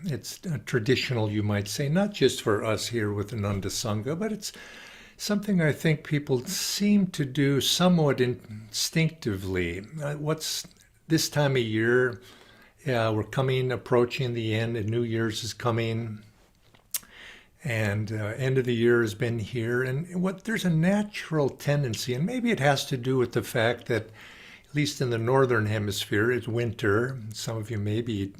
It's traditional, you might say, not just for us here with Ananda Sangha, but it's something I think people seem to do somewhat instinctively. What's this time of year? Yeah, we're approaching the end, and New Year's is coming, and end of the year has been here. And there's a natural tendency, and maybe it has to do with the fact that, at least in the northern hemisphere, it's winter. Some of you may be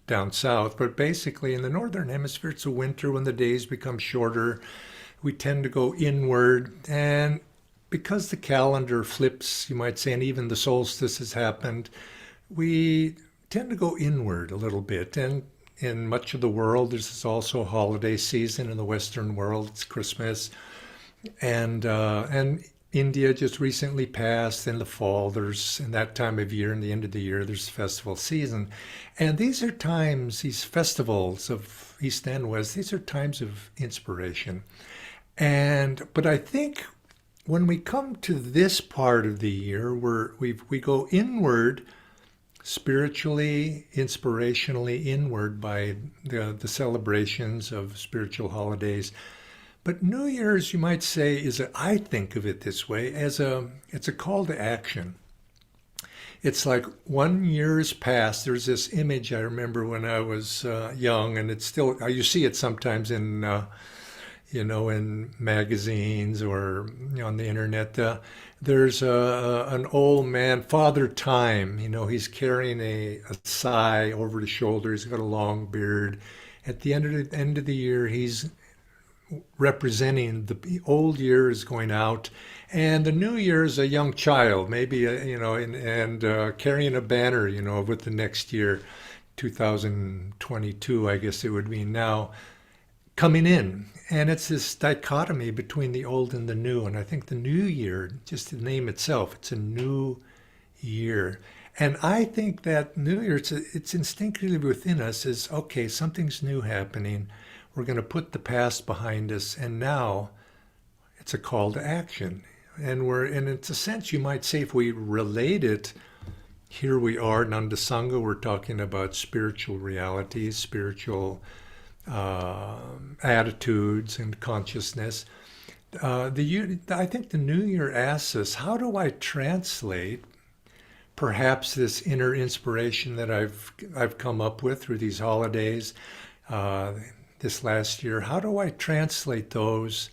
down south, but basically in the northern hemisphere, it's a winter when the days become shorter. We tend to go inward, and because the calendar flips, you might say, and even the solstice has happened, we tend to go inward a little bit. And in much of the world, there's also a holiday season in the Western world. It's Christmas, and India just recently passed. In the fall, there's in that time of year, in the end of the year, there's festival season, and these are times, these festivals of East and West, these are times of inspiration. But I think when we come to this part of the year, we go inward spiritually, inspirationally inward by the celebrations of spiritual holidays. But New Year's, you might say, I think of it this way, it's a call to action. It's like 1 year has passed. There's this image I remember when I was young, and it's still, you see it sometimes in magazines or on the internet. There's an old man, Father Time. He's carrying a sigh over his shoulder. He's got a long beard. At the end of the year, he's representing the old year is going out, and the new year is a young child, maybe and carrying a banner, with the next year, 2022, I guess it would be now, coming in. And it's this dichotomy between the old and the new. And I think the new year, just the name itself, it's a new year. And I think that new year, it's instinctively within us is, okay, something's new happening. We're going to put the past behind us. And now it's a call to action. And it's a sense, you might say, if we relate it, here we are, Nanda Sangha, we're talking about spiritual realities, spiritual attitudes and consciousness. I think the New Year asks us, how do I translate perhaps this inner inspiration that I've come up with through these holidays this last year? How do I translate those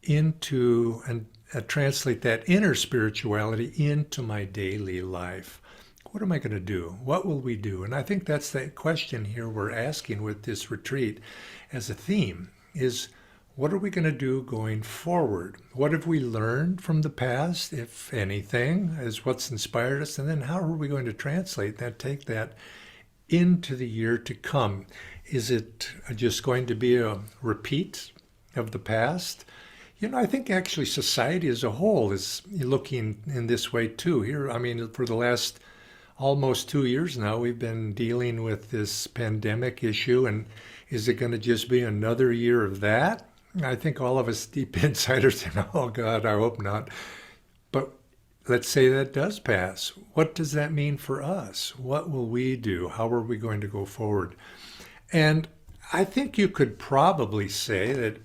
into and translate that inner spirituality into my daily life? What am I going to do? What will we do? And I think that's the question here we're asking with this retreat as a theme is, what are we going to do going forward? What have we learned from the past, if anything, is what's inspired us? And then how are we going to translate that, take that into the year to come? Is it just going to be a repeat of the past? I think actually society as a whole is looking in this way too. Here, I mean, for the last almost 2 years now, we've been dealing with this pandemic issue, and is it going to just be another year of that? I think all of us deep inside are saying, oh God, I hope not. But let's say that does pass. What does that mean for us? What will we do? How are we going to go forward? And I think you could probably say that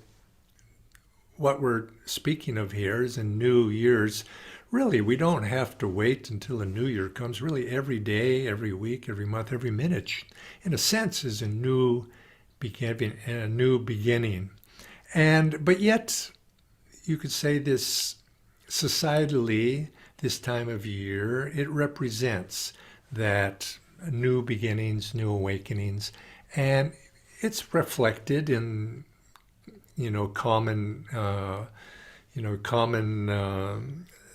what we're speaking of here is in New Year's. Really, we don't have to wait until a new year comes. Really, every day, every week, every month, every minute, in a sense, is a new beginning. But yet, you could say this societally, this time of year, it represents that new beginnings, new awakenings, and it's reflected in common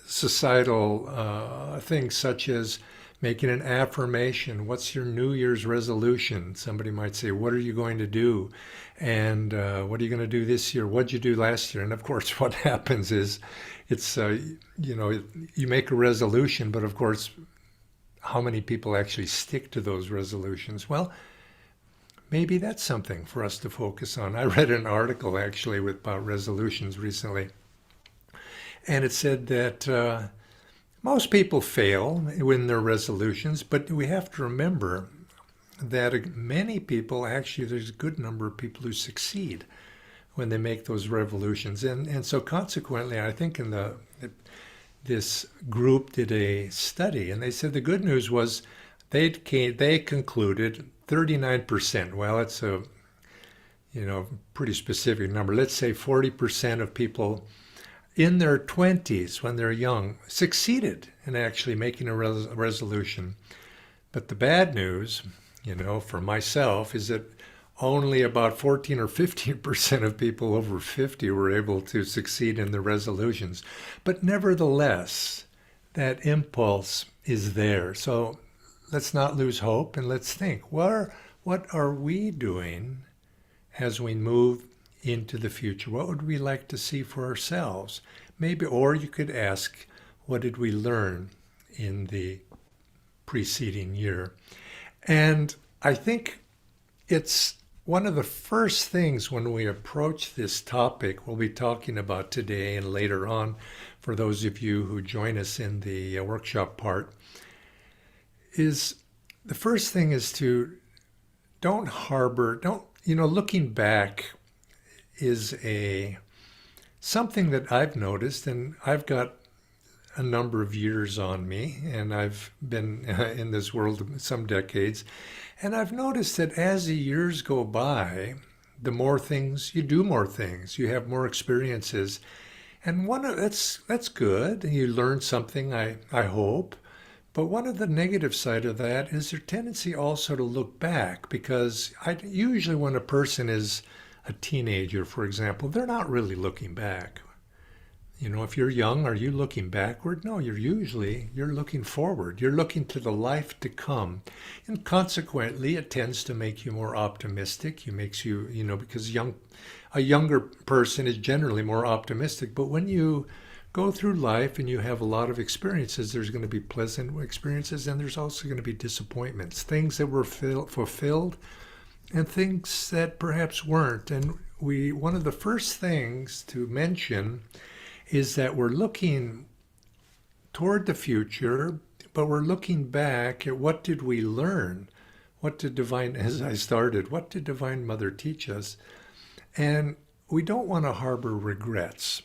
societal things such as making an affirmation. What's your New Year's resolution? Somebody might say, what are you going to do? And what are you going to do this year? What did you do last year? And of course, what happens is you make a resolution, but of course, how many people actually stick to those resolutions? Well, maybe that's something for us to focus on. I read an article actually about resolutions recently, and it said that most people fail in their resolutions, but we have to remember that many people, actually there's a good number of people who succeed when they make those revolutions. And so consequently, I think this group did a study, and they said the good news was they concluded 39%. Well, it's a pretty specific number. Let's say 40% of people in their 20s, when they're young, succeeded in actually making a resolution. But the bad news, for myself, is that only about 14 or 15% of people over 50 were able to succeed in the resolutions. But nevertheless, that impulse is there. So let's not lose hope, and let's think, what are we doing as we move into the future? What would we like to see for ourselves? Maybe, or you could ask, what did we learn in the preceding year? And I think it's one of the first things when we approach this topic we'll be talking about today and later on, for those of you who join us in the workshop part, is the first thing is to looking back is something that I've noticed, and I've got a number of years on me, and I've been in this world some decades, and I've noticed that as the years go by, the more things you do, more things you have, more experiences, and that's good, and you learn something, I hope. But one of the negative side of that is their tendency also to look back, because usually when a person is a teenager, for example, they're not really looking back. If you're young, are you looking backward? No, you're looking forward. You're looking to the life to come. And consequently, it tends to make you more optimistic. It makes you, because a younger person is generally more optimistic. But when you go through life and you have a lot of experiences, there's going to be pleasant experiences, and there's also going to be disappointments, things that were fulfilled and things that perhaps weren't. And one of the first things to mention is that we're looking toward the future, but we're looking back at what did we learn? What did Divine Mother teach us? And we don't want to harbor regrets,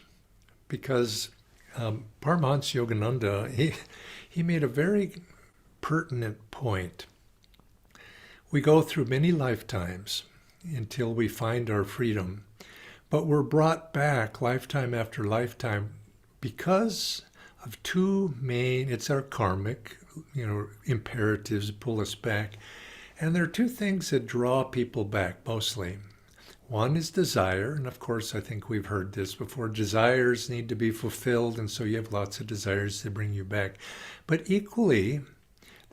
because Paramhansa Yogananda, he made a very pertinent point. We go through many lifetimes until we find our freedom, but we're brought back lifetime after lifetime because of two main, it's our karmic, imperatives that pull us back. And there are two things that draw people back mostly. One is desire, and of course I think we've heard this before. Desires need to be fulfilled, and so you have lots of desires to bring you back. But equally,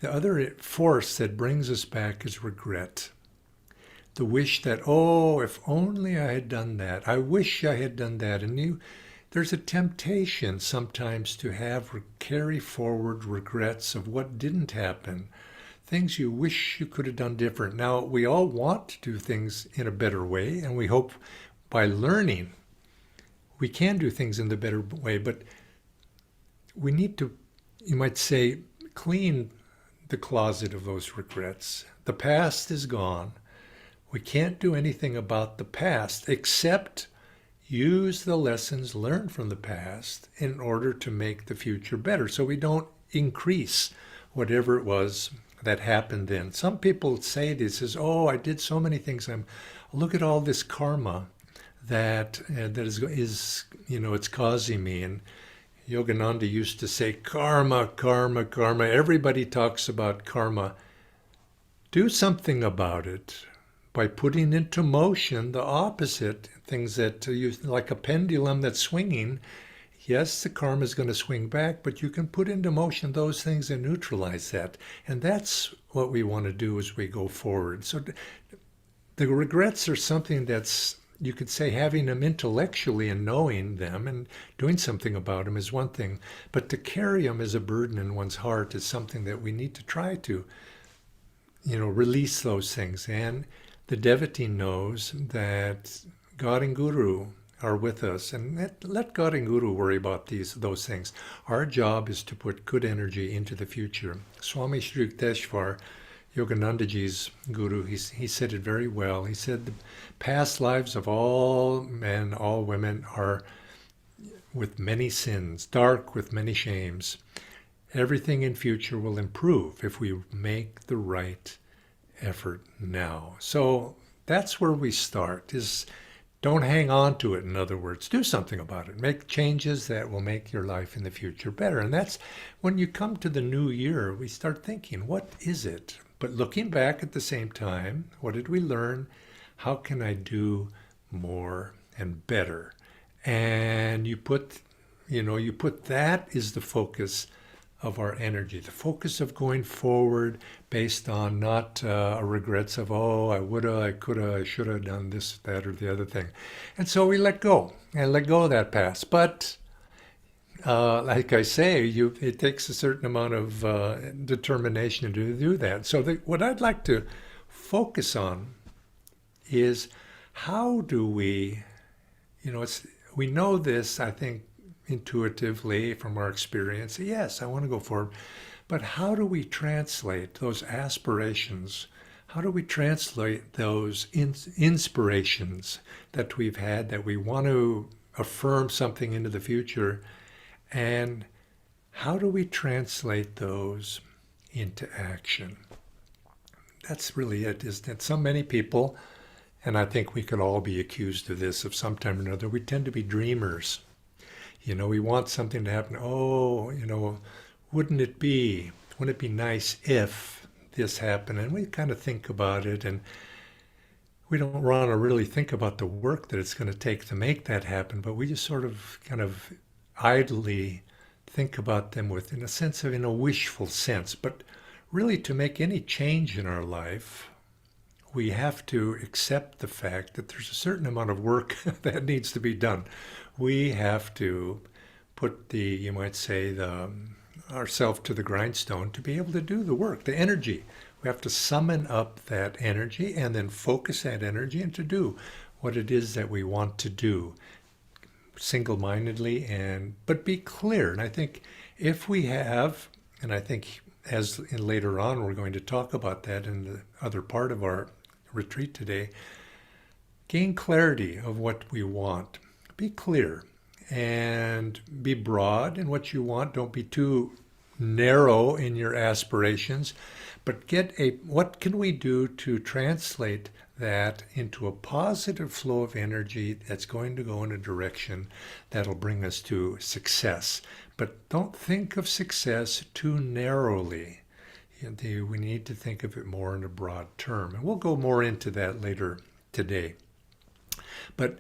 the other force that brings us back is regret. The wish that, if only I had done that. I wish I had done that. And there's a temptation sometimes to carry forward regrets of what didn't happen, things you wish you could have done different. Now, we all want to do things in a better way, and we hope by learning we can do things in the better way, but we need to, you might say, clean the closet of those regrets. The past is gone. We can't do anything about the past except use the lessons learned from the past in order to make the future better, so we don't increase whatever it was that happened then. Some people say this is, I did so many things. Look at all this karma that is it's causing me. And Yogananda used to say, karma, karma, karma. Everybody talks about karma. Do something about it by putting into motion the opposite things that like a pendulum that's swinging. Yes, the karma is going to swing back, but you can put into motion those things and neutralize that. And that's what we want to do as we go forward. So the regrets are something that's, you could say, having them intellectually and knowing them and doing something about them is one thing. But to carry them as a burden in one's heart is something that we need to try to, release those things. And the devotee knows that God and Guru are with us, and let God and Guru worry about those things. Our job is to put good energy into the future. Swami Sri Yukteswar Yoganandaji's guru, he said it very well. He said the past lives of all men, all women are with many sins, dark with many shames. Everything in future will improve if we make the right effort now. So that's where we start, is don't hang on to it. In other words, do something about it. Make changes that will make your life in the future better. And that's when you come to the new year, we start thinking, what is it? But looking back at the same time, what did we learn? How can I do more and better? And you put that is the focus of our energy, the focus of going forward based on not regrets of, oh, I woulda, I coulda, I shoulda have done this, that, or the other thing. And so we let go of that past. But like I say, it takes a certain amount of determination to do that. So what I'd like to focus on is how do we, we know this, I think, intuitively from our experience. Yes, I want to go forward. But how do we translate those aspirations? How do we translate those inspirations that we've had, that we want to affirm something into the future? And how do we translate those into action? That's really it, isn't it? So many people, and I think we could all be accused of this of some time or another, we tend to be dreamers. We want something to happen. Oh, wouldn't it be nice if this happened? And we kind of think about it, and we don't want to really think about the work that it's going to take to make that happen, but we just sort of kind of idly think about them in a wishful sense. But really, to make any change in our life, we have to accept the fact that there's a certain amount of work that needs to be done. We have to put you might say, ourselves to the grindstone to be able to do the work, the energy. We have to summon up that energy and then focus that energy and to do what it is that we want to do single-mindedly, but be clear. And I think if we have, and I think later on we're going to talk about that in the other part of our retreat today, gain clarity of what we want. Be clear and be broad in what you want. Don't be too narrow in your aspirations, but what can we do to translate that into a positive flow of energy that's going to go in a direction that'll bring us to success. But don't think of success too narrowly. We need to think of it more in a broad term. And we'll go more into that later today. But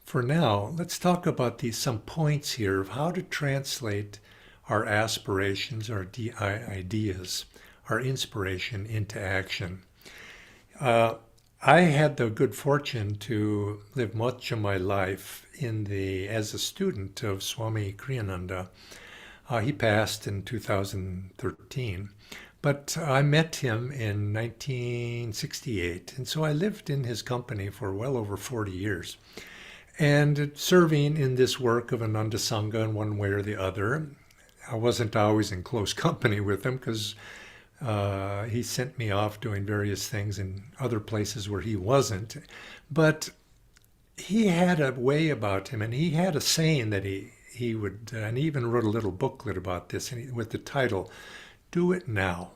for now, let's talk about some points here of how to translate our aspirations, our ideas, our inspiration into action. I had the good fortune to live much of my life as a student of Swami Kriyananda. He passed in 2013. But I met him in 1968, and so I lived in his company for well over 40 years. And serving in this work of Ananda Sangha in one way or the other, I wasn't always in close company with him because he sent me off doing various things in other places where he wasn't. But he had a way about him, and he had a saying that he would, and he even wrote a little booklet about this with the title, "Do it now.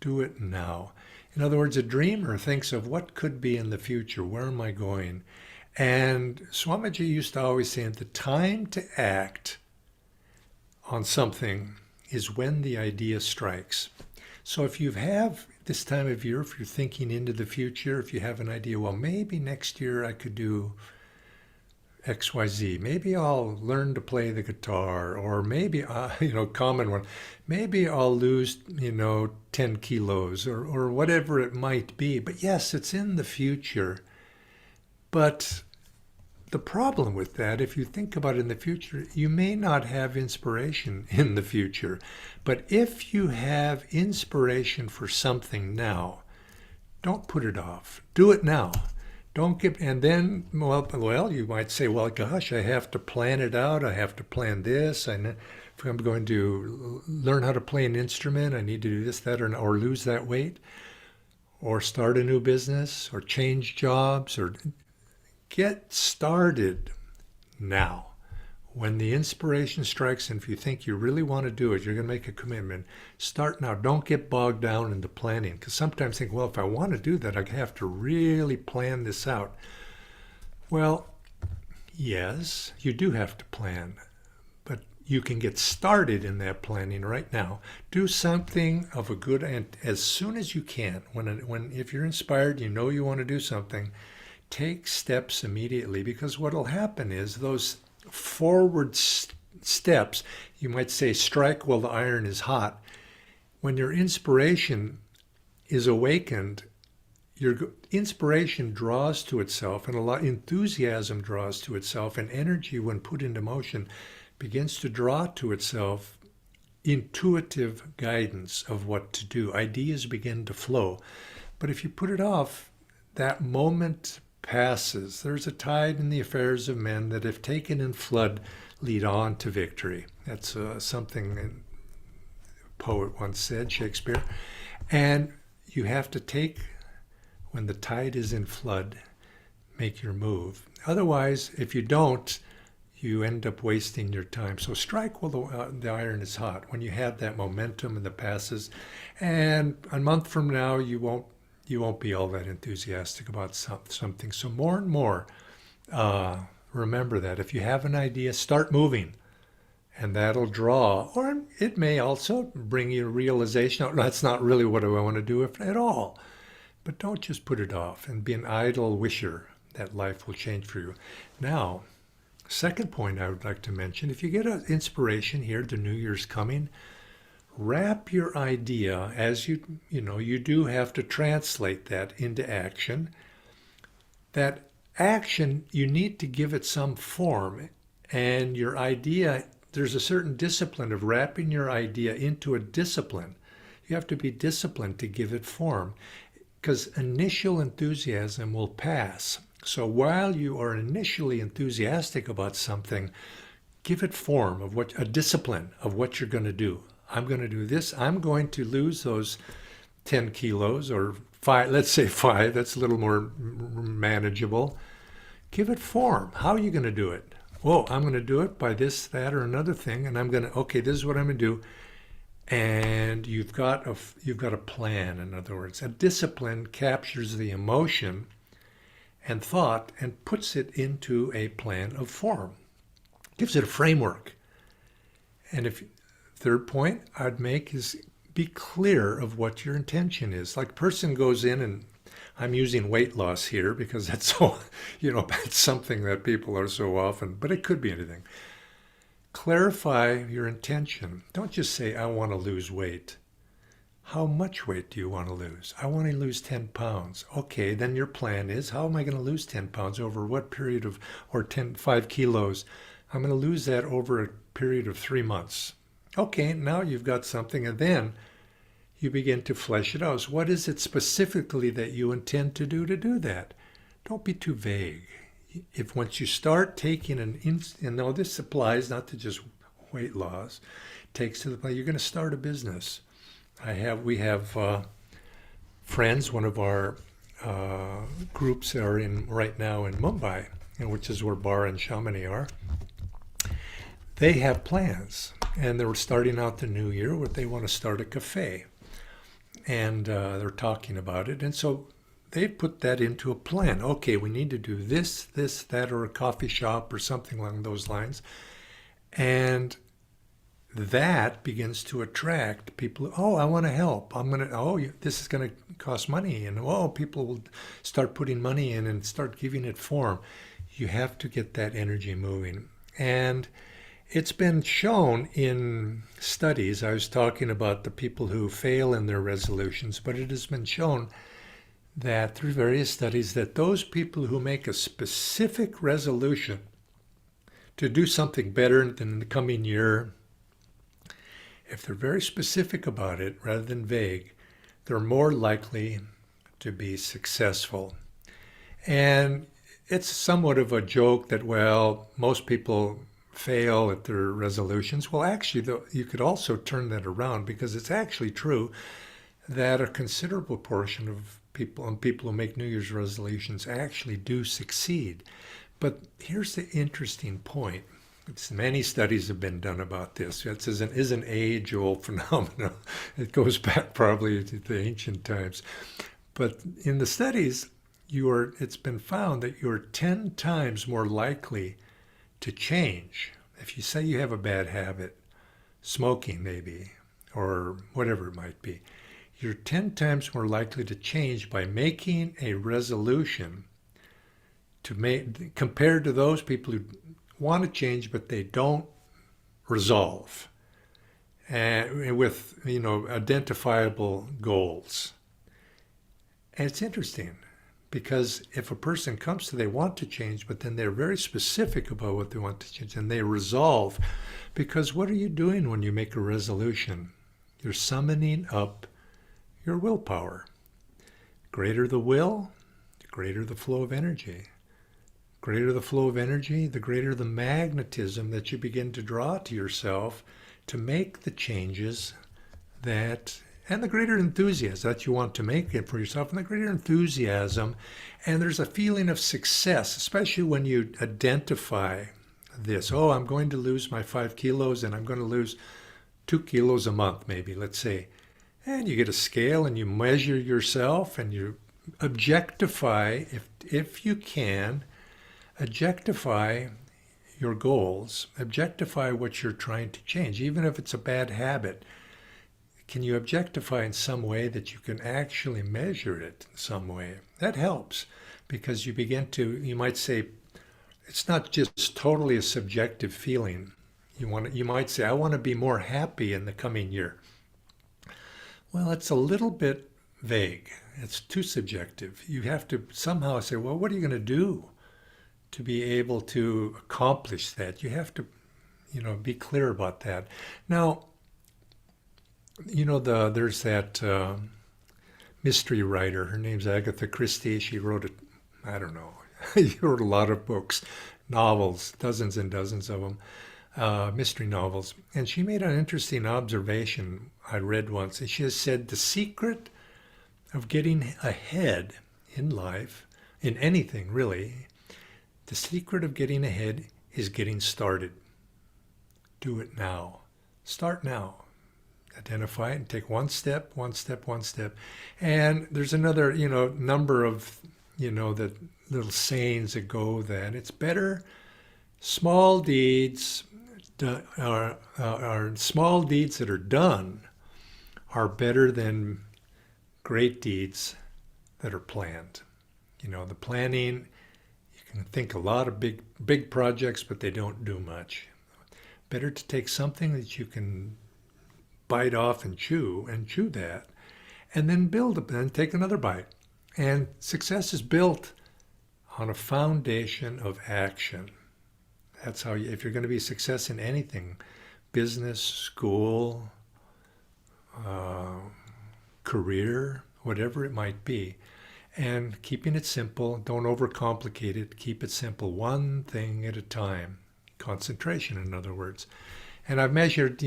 Do it now." In other words, a dreamer thinks of what could be in the future. Where am I going? And Swamiji used to always say, the time to act on something is when the idea strikes. So if you have this time of year, if you're thinking into the future, if you have an idea, well, maybe next year I could do XYZ. Maybe I'll learn to play the guitar, or maybe, common one, maybe I'll lose, 10 kilos or whatever it might be. But yes, it's in the future. But the problem with that, if you think about it in the future, you may not have inspiration in the future. But if you have inspiration for something now, don't put it off. Do it now. Don't give, and then, well, you might say, well, gosh, I have to plan it out. I have to plan this. If I'm going to learn how to play an instrument, I need to do this, that, or lose that weight. or start a new business or change jobs or get started now. When the inspiration strikes, and if you think you really want to do it, you're going to make a commitment, start now. Don't get bogged down into planning, because sometimes think, well, if I want to do that, I have to really plan this out. Well, yes, you do have to plan, but you can get started in that planning right now. Do something of a good, and as soon as you can. If you're inspired, you know you want to do something, take steps immediately, because what will happen is those forward steps, you might say, strike while the iron is hot. When your inspiration is awakened, your inspiration draws to itself, and enthusiasm draws to itself, and energy, when put into motion, begins to draw to itself intuitive guidance of what to do. Ideas begin to flow. But if you put it off, that moment passes. There's a tide in the affairs of men that, if taken in flood, lead on to victory. That's something a poet once said, Shakespeare. And you have to take, when the tide is in flood, make your move. Otherwise, if you don't, you end up wasting your time. So strike while the iron is hot, when you have that momentum and the passes. And a month from now, you won't be all that enthusiastic about something. So more and more, remember that. If you have an idea, start moving, and that'll draw. Or it may also bring you a realization, oh, that's not really what I want to do at all. But don't just put it off and be an idle wisher that life will change for you. Now, second point I would like to mention, if you get an inspiration here, the New Year's coming, wrap your idea, as you do have to translate that into action. That action, you need to give it some form. And your idea, there's a certain discipline of wrapping your idea into a discipline. You have to be disciplined to give it form, because initial enthusiasm will pass. So while you are initially enthusiastic about something, give it form of a discipline of what you're going to do. I'm going to do this. I'm going to lose those 10 kilos or 5, let's say 5. That's a little more manageable. Give it form. How are you going to do it? Well, I'm going to do it by this, that, or another thing. And I'm going to, okay, this is what I'm going to do. And you've got a plan, in other words. A discipline captures the emotion and thought and puts it into a plan of form. Gives it a framework. And third point I'd make is be clear of what your intention is. Like, person goes in, and I'm using weight loss here because that's so, it's something that people are so often, but it could be anything. Clarify your intention. Don't just say, I want to lose weight. How much weight do you want to lose? I want to lose 10 pounds. Okay, then your plan is, how am I going to lose 10 pounds over what period or 5 kilos? I'm going to lose that over a period of 3 months. Okay, now you've got something, and then you begin to flesh it out. So what is it specifically that you intend to do that? Don't be too vague. If once you start taking and now this applies not to just weight loss, takes to the point, you're going to start a business. We have friends, one of our groups are in right now in Mumbai, which is where Bar and Chamonix are. They have plans, and they were starting out the new year where they want to start a cafe, and they're talking about it. And so they put that into a plan. Okay, we need to do this, that, or a coffee shop or something along those lines. And that begins to attract people. Oh, I want to help. This is going to cost money. And people will start putting money in and start giving it form. You have to get that energy moving. And it's been shown in studies. I was talking about the people who fail in their resolutions, but it has been shown that through various studies that those people who make a specific resolution to do something better than the coming year, if they're very specific about it rather than vague, they're more likely to be successful. And it's somewhat of a joke that, most people fail at their resolutions. Well, actually, you could also turn that around, because it's actually true that a considerable portion of people who make New Year's resolutions actually do succeed. But here's the interesting point. Many studies have been done about this. It is an age-old phenomenon. It goes back probably to the ancient times. But in the studies, it's been found that you're 10 times more likely to change. If you say you have a bad habit, smoking maybe, or whatever it might be, you're 10 times more likely to change by making a resolution compared to those people who want to change but they don't resolve, and with identifiable goals. And it's interesting because if a person comes to they want to change, but then they're very specific about what they want to change and they resolve, because what are you doing when you make a resolution? You're summoning up your willpower. Greater the will, the greater the flow of energy. Greater the flow of energy, the greater the magnetism that you begin to draw to yourself to make the changes and the greater enthusiasm that you want to make it for yourself, and the greater enthusiasm. And there's a feeling of success, especially when you identify this. Oh, I'm going to lose my 5 kilos and I'm going to lose 2 kilos a month, maybe, let's say. And you get a scale and you measure yourself and you objectify, if you can, objectify your goals, objectify what you're trying to change, even if it's a bad habit. Can you objectify in some way that you can actually measure it in some way? That helps, because you might say, it's not just totally a subjective feeling. You might say, I want to be more happy in the coming year. Well, it's a little bit vague. It's too subjective. You have to somehow say, well, what are you going to do to be able to accomplish that? You have to, be clear about that. Now, there's that mystery writer. Her name's Agatha Christie. She wrote she wrote a lot of books, novels, dozens and dozens of them, mystery novels. And she made an interesting observation I read once. And she has said the secret of getting ahead in life, in anything really, the secret of getting ahead is getting started. Do it now. Start now. Identify it and take one step. And there's another, number of, the little sayings that go that it's better small deeds are small deeds that are done are better than great deeds that are planned. The planning, you can think a lot of big projects, but they don't do much. Better to take something that you can bite off and chew that, and then take another bite. And success is built on a foundation of action. That's how if you're going to be a success in anything, business, school, career, whatever it might be. And keeping it simple, don't overcomplicate it, keep it simple, one thing at a time. Concentration, in other words. And I've measured,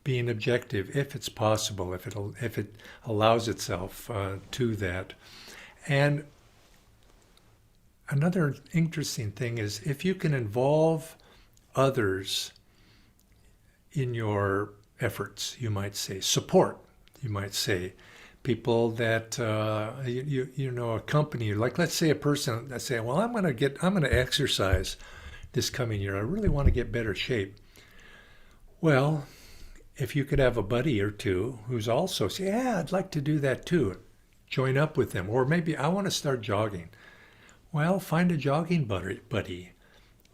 being objective, if it's possible, if it allows itself to that. And another interesting thing is if you can involve others in your efforts, you might say, support, you might say, people that accompany you. Like, let's say a person that say, well, I'm going to exercise this coming year. I really want to get better shape. Well, if you could have a buddy or two who's also say, yeah, I'd like to do that too. Join up with them. Or maybe I want to start jogging. Well, find a jogging buddy.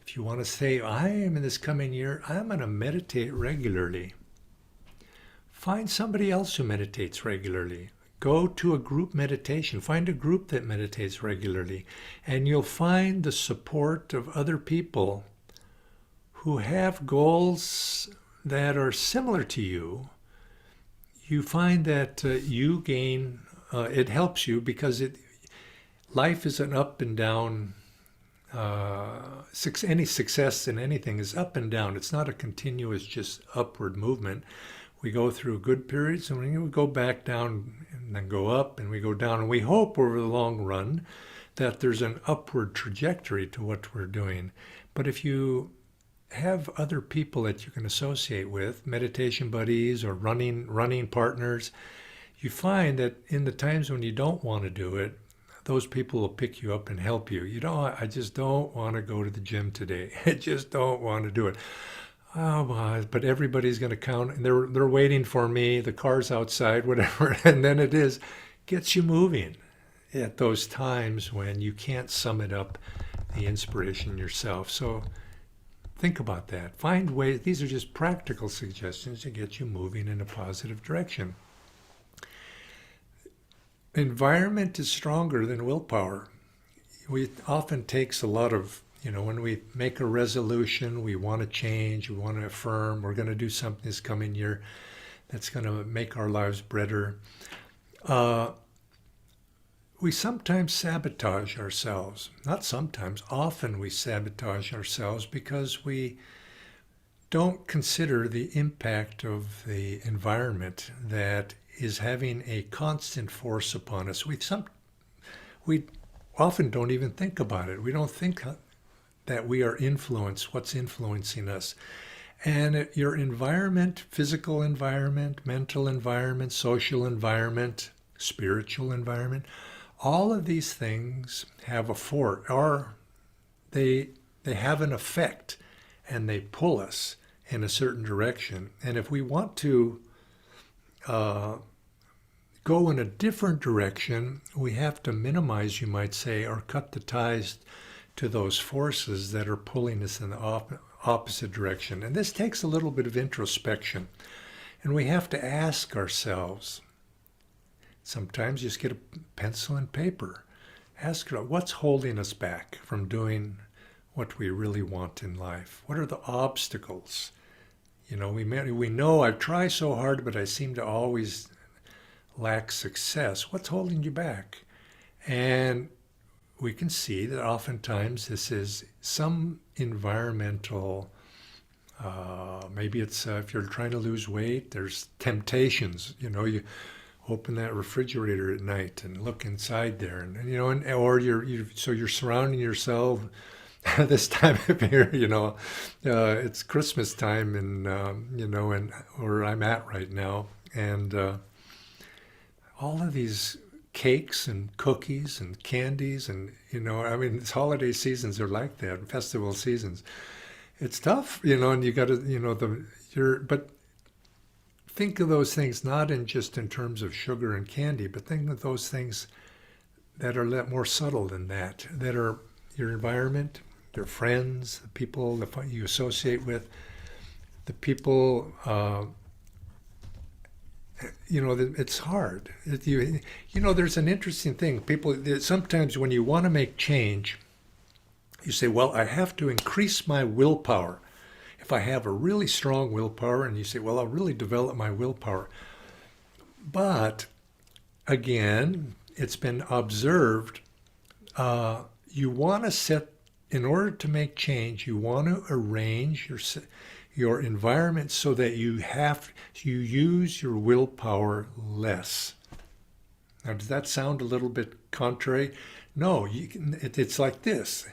If you want to say, I am in this coming year, I'm going to meditate regularly. Find somebody else who meditates regularly. Go to a group meditation. Find a group that meditates regularly. And you'll find the support of other people who have goals that are similar to you. You find that you gain, it helps you because life is an up and down. Any success in anything is up and down. It's not a continuous just upward movement. We go through good periods and we go back down and then go up and we go down. And we hope over the long run that there's an upward trajectory to what we're doing. But if you have other people that you can associate with, meditation buddies or running partners, you find that in the times when you don't want to do it, those people will pick you up and help you. I just don't want to go to the gym today. I just don't want to do it. Oh, well, but everybody's going to count, and they're waiting for me. The car's outside, whatever, and then gets you moving at those times when you can't sum it up the inspiration yourself. So think about that. Find ways. These are just practical suggestions to get you moving in a positive direction. Environment is stronger than willpower. It often takes a lot of, when we make a resolution, we want to change, we want to affirm, we're going to do something this coming year that's going to make our lives better. We sometimes sabotage ourselves. Not sometimes, often we sabotage ourselves because we don't consider the impact of the environment that is having a constant force upon us. We often don't even think about it. We don't think that we are influenced, what's influencing us. And your environment, physical environment, mental environment, social environment, spiritual environment, all of these things have they have an effect, and they pull us in a certain direction. And if we want to go in a different direction, we have to minimize, you might say, or cut the ties to those forces that are pulling us in the opposite direction. And this takes a little bit of introspection. And we have to ask ourselves, sometimes just get a pencil and paper. Ask what's holding us back from doing what we really want in life? What are the obstacles? We know I've tried so hard, but I seem to always lack success. What's holding you back? And we can see that oftentimes this is some environmental, maybe it's if you're trying to lose weight, there's temptations. You open that refrigerator at night and look inside there, and or you're surrounding yourself this time of year, it's Christmas time, and and where I'm at right now, and all of these cakes and cookies and candies, and these holiday seasons are like that, festival seasons. It's tough, and you got to, but think of those things not just in terms of sugar and candy, but think of those things that are a lot more subtle than that are your environment, your friends, the people that you associate with, the people. It's hard. There's an interesting thing. People, sometimes when you want to make change, you say, well, I have to increase my willpower. If I have a really strong willpower, and you say, well, I'll really develop my willpower. But again, it's been observed, you want to in order to make change, you want to arrange your environment so that you use your willpower less. Now, does that sound a little bit contrary? No, it's like this.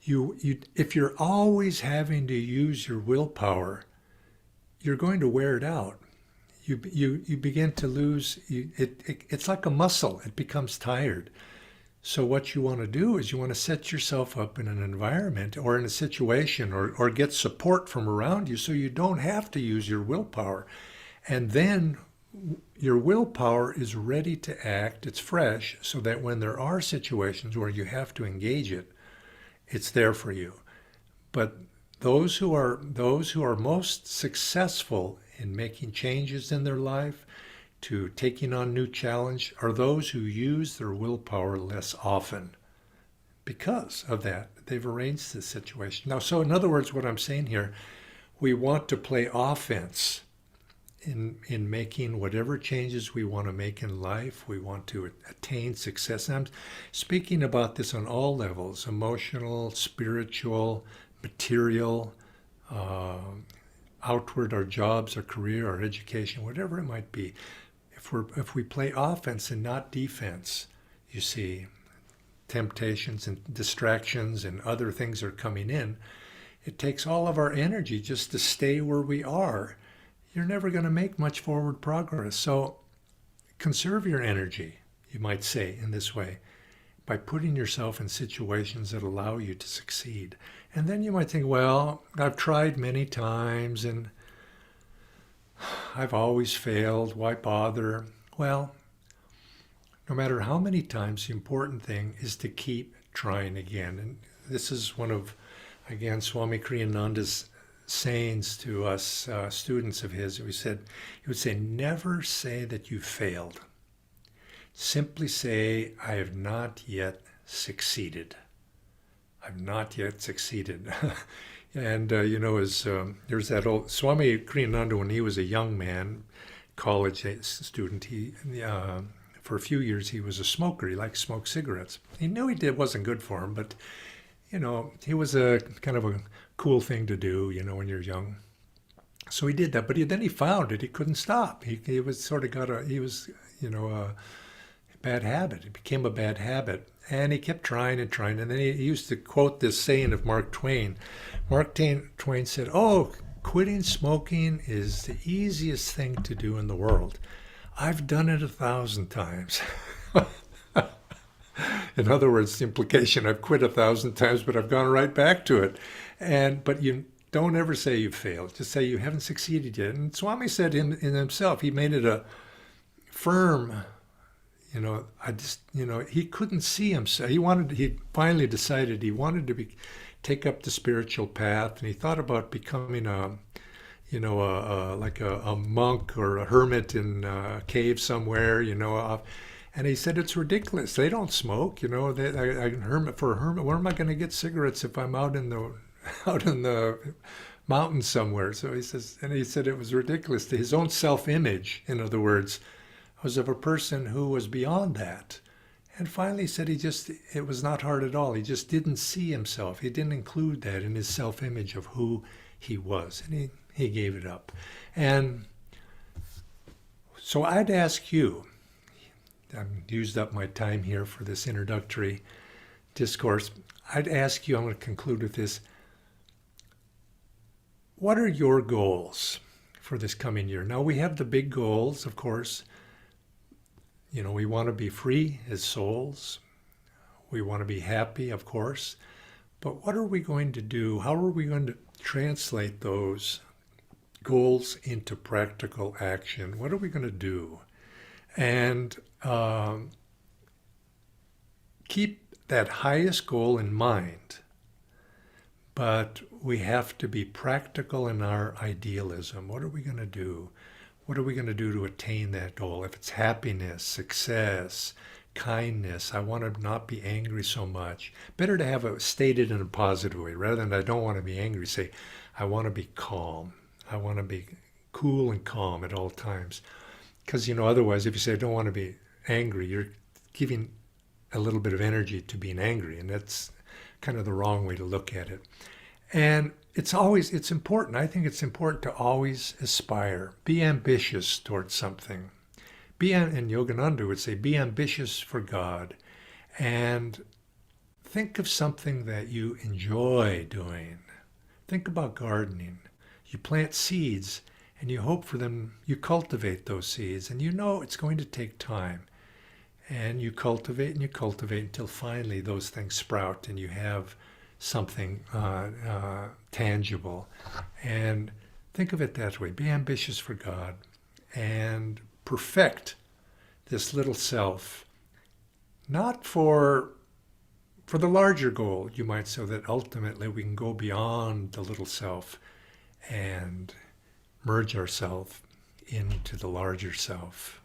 If you're always having to use your willpower, you're going to wear it out. You begin to lose. It's like a muscle. It becomes tired. So what you want to do is you want to set yourself up in an environment or in a situation or get support from around you so you don't have to use your willpower. And then your willpower is ready to act, it's fresh, so that when there are situations where you have to engage it, it's there for you. But those who are most successful in making changes in their life, to taking on new challenge, are those who use their willpower less often. Because of that, they've arranged the situation. Now, so in other words, what I'm saying here, we want to play offense in making whatever changes we want to make in life. We want to attain success. And I'm speaking about this on all levels: emotional, spiritual, material. outward, our jobs, our career, our education, whatever it might be. If we play offense and not defense, you see, temptations and distractions and other things are coming in, it takes all of our energy just to stay where we are. You're never going to make much forward progress. So conserve your energy, you might say, in this way, by putting yourself in situations that allow you to succeed. And then you might think, well, I've tried many times and I've always failed. Why bother? Well, no matter how many times, the important thing is to keep trying again. And this is one of, again, Swami Kriyananda's sayings to us students of his. He would say, never say that you failed. Simply say, I have not yet succeeded. I've not yet succeeded. And, there's that old Swami Kriyananda, when he was a young man, college student, for a few years he was a smoker. He liked to smoke cigarettes. He knew it wasn't good for him, but, he was a kind of a cool thing to do, when you're young. So he did that, but then he found it. He couldn't stop. He was sort of a bad habit. It became a bad habit. And he kept trying and trying. And then he used to quote this saying of Mark Twain. Mark Twain said, quitting smoking is the easiest thing to do in the world. I've done it 1,000 times. In other words, the implication, I've quit 1,000 times, but I've gone right back to it. But you don't ever say you've failed. Just say you haven't succeeded yet. And Swami said in himself, he made it a firm, he couldn't see himself. He finally decided he wanted to take up the spiritual path, and he thought about becoming like a monk or a hermit in a cave somewhere, and he said, it's ridiculous. They don't smoke, for a hermit, where am I going to get cigarettes if I'm out in the mountains somewhere? So he said it was ridiculous. His own self-image, in other words, was of a person who was beyond that. And finally he said it was not hard at all. He just didn't see himself. He didn't include that in his self-image of who he was. And he gave it up. And so I'd ask you, I've used up my time here for this introductory discourse. I'd ask you, I'm going to conclude with this. What are your goals for this coming year? Now, we have the big goals, of course. We want to be free as souls. We want to be happy, of course. But what are we going to do? How are we going to translate those goals into practical action? What are we going to do? And keep that highest goal in mind. But we have to be practical in our idealism. What are we going to do? What are we going to do to attain that goal? If it's happiness, success, kindness, I want to not be angry so much. Better to have it stated in a positive way rather than I don't want to be angry. Say, I want to be calm. I want to be cool and calm at all times. Because, otherwise, if you say I don't want to be angry, you're giving a little bit of energy to being angry. And that's kind of the wrong way to look at it. And it's important. I think it's important to always aspire. Be ambitious towards something. And Yogananda would say, be ambitious for God. And think of something that you enjoy doing. Think about gardening. You plant seeds and you hope for them. You cultivate those seeds. And it's going to take time. And you cultivate until finally those things sprout and you have something tangible. And think of it that way. Be ambitious for God and perfect this little self, not for the larger goal, you might, so that ultimately we can go beyond the little self and merge ourselves into the larger self.